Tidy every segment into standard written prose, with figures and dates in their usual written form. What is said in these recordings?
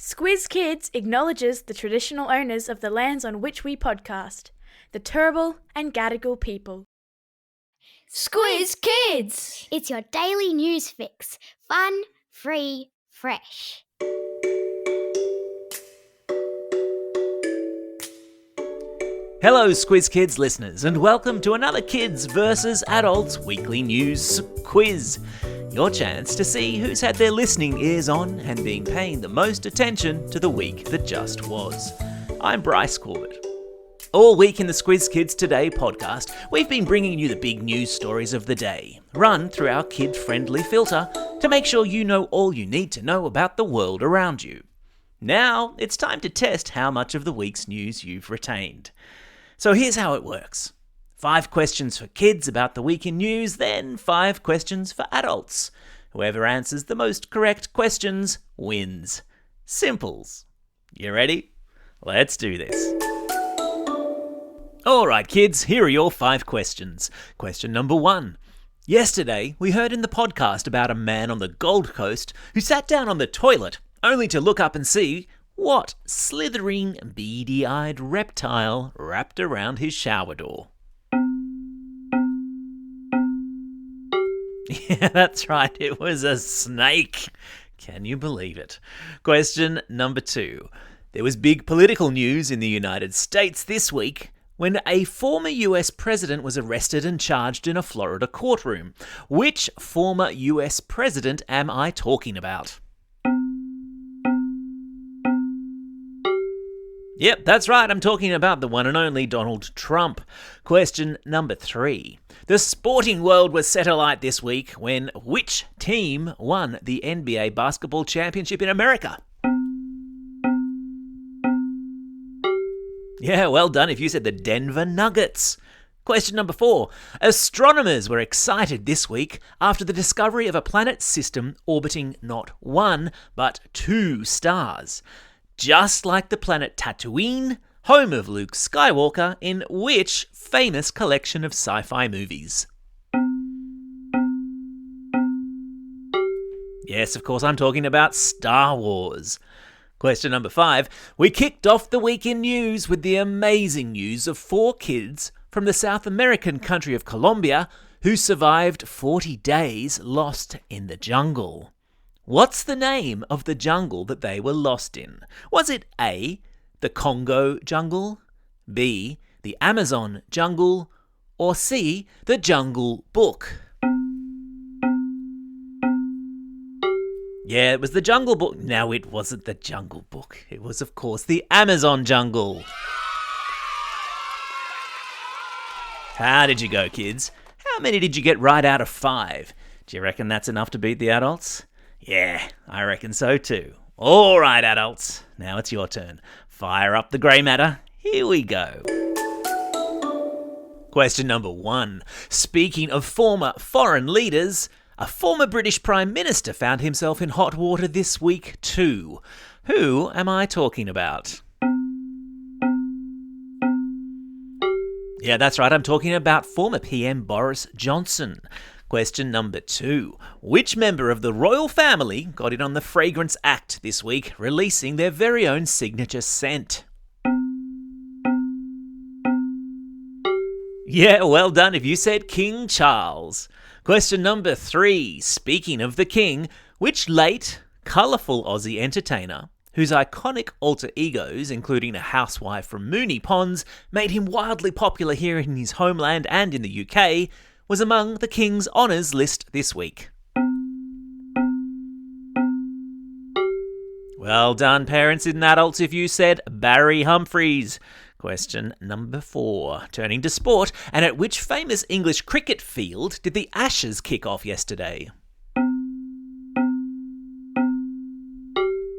Squiz Kids acknowledges the traditional owners of the lands on which we podcast, the Turrbal and Gadigal people. Squiz Kids! It's your daily news fix. Fun, free, fresh. Hello Squiz Kids listeners and welcome to another Kids vs Adults weekly news quiz. Your chance to see who's had their listening ears on and been paying the most attention to the week that just was. I'm Bryce Corbett. All week in the Squiz Kids Today podcast, we've been bringing you the big news stories of the day, run through our kid-friendly filter to make sure you know all you need to know about the world around you. Now, it's time to test how much of the week's news you've retained. So here's how it works. 5 questions for kids about the week in news, then 5 questions for adults. Whoever answers the most correct questions wins. Simples. You ready? Let's do this. Alright kids, here are your 5 questions. Question number 1. Yesterday, we heard in the podcast about a man on the Gold Coast who sat down on the toilet only to look up and see what slithering, beady-eyed reptile wrapped around his shower door. Yeah, that's right, it was a snake. Can you believe it? Question number 2. There was big political news in the United States this week when a former US president was arrested and charged in a Florida courtroom. Which former US president am I talking about? Yep, that's right, I'm talking about the one and only Donald Trump. Question number 3. The sporting world was set alight this week when which team won the NBA basketball championship in America? Yeah, well done if you said the Denver Nuggets. Question number 4. Astronomers were excited this week after the discovery of a planet system orbiting not 1, but 2 stars. Just like the planet Tatooine, home of Luke Skywalker, in which famous collection of sci-fi movies? Yes, of course, I'm talking about Star Wars. Question number 5. We kicked off the week in news with the amazing news of 4 kids from the South American country of Colombia who survived 40 days lost in the jungle. What's the name of the jungle that they were lost in? Was it A, the Congo jungle, B, the Amazon jungle, or C, the Jungle Book? Yeah, it was the Jungle Book. No, it wasn't the Jungle Book. It was, of course, the Amazon jungle. How did you go, kids? How many did you get right out of 5? Do you reckon that's enough to beat the adults? Yeah, I reckon so too. All right, adults. Now it's your turn. Fire up the grey matter. Here we go. Question number 1. Speaking of former foreign leaders, a former British Prime Minister found himself in hot water this week too. Who am I talking about? Yeah, that's right, I'm talking about former PM Boris Johnson. Question number 2. Which member of the royal family got in on the Fragrance Act this week, releasing their very own signature scent? Yeah, well done if you said King Charles. Question number 3. Speaking of the king, which late, colourful Aussie entertainer, whose iconic alter egos, including a housewife from Moonee Ponds, made him wildly popular here in his homeland and in the UK, was among the King's Honours list this week? Well done, parents and adults, if you said Barry Humphries. Question number 4. Turning to sport, and at which famous English cricket field did the Ashes kick off yesterday?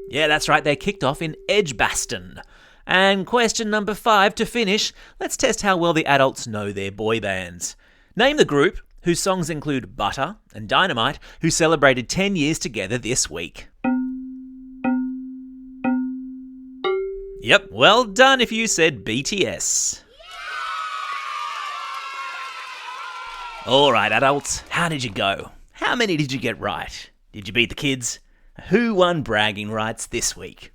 Yeah, that's right, they kicked off in Edgbaston. And question number 5 to finish, let's test how well the adults know their boy bands. Name the group, whose songs include Butter and Dynamite, who celebrated 10 years together this week. Yep, well done if you said BTS. Alright adults, how did you go? How many did you get right? Did you beat the kids? Who won bragging rights this week?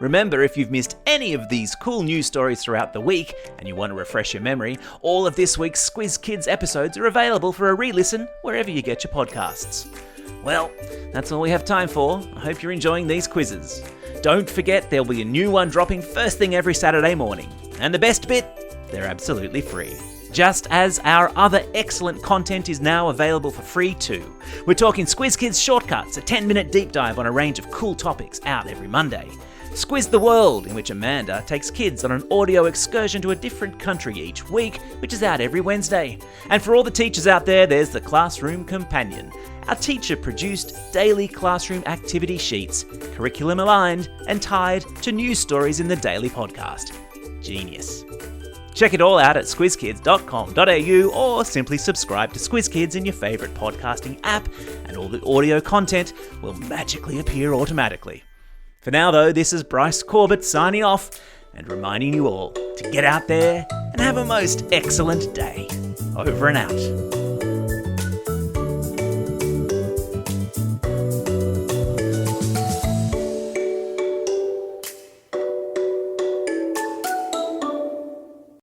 Remember, if you've missed any of these cool news stories throughout the week and you want to refresh your memory, all of this week's Squiz Kids episodes are available for a re-listen wherever you get your podcasts. Well, that's all we have time for. I hope you're enjoying these quizzes. Don't forget there'll be a new one dropping first thing every Saturday morning. And the best bit, they're absolutely free. Just as our other excellent content is now available for free too. We're talking Squiz Kids Shortcuts, a 10-minute deep dive on a range of cool topics, out every Monday. Squiz the World, in which Amanda takes kids on an audio excursion to a different country each week, which is out every Wednesday. And for all the teachers out there, there's the Classroom Companion, our teacher-produced daily classroom activity sheets, curriculum aligned and tied to news stories in the daily podcast. Genius. Check it all out at squizkids.com.au or simply subscribe to Squiz Kids in your favourite podcasting app and all the audio content will magically appear automatically. For now though, this is Bryce Corbett signing off and reminding you all to get out there and have a most excellent day. Over and out.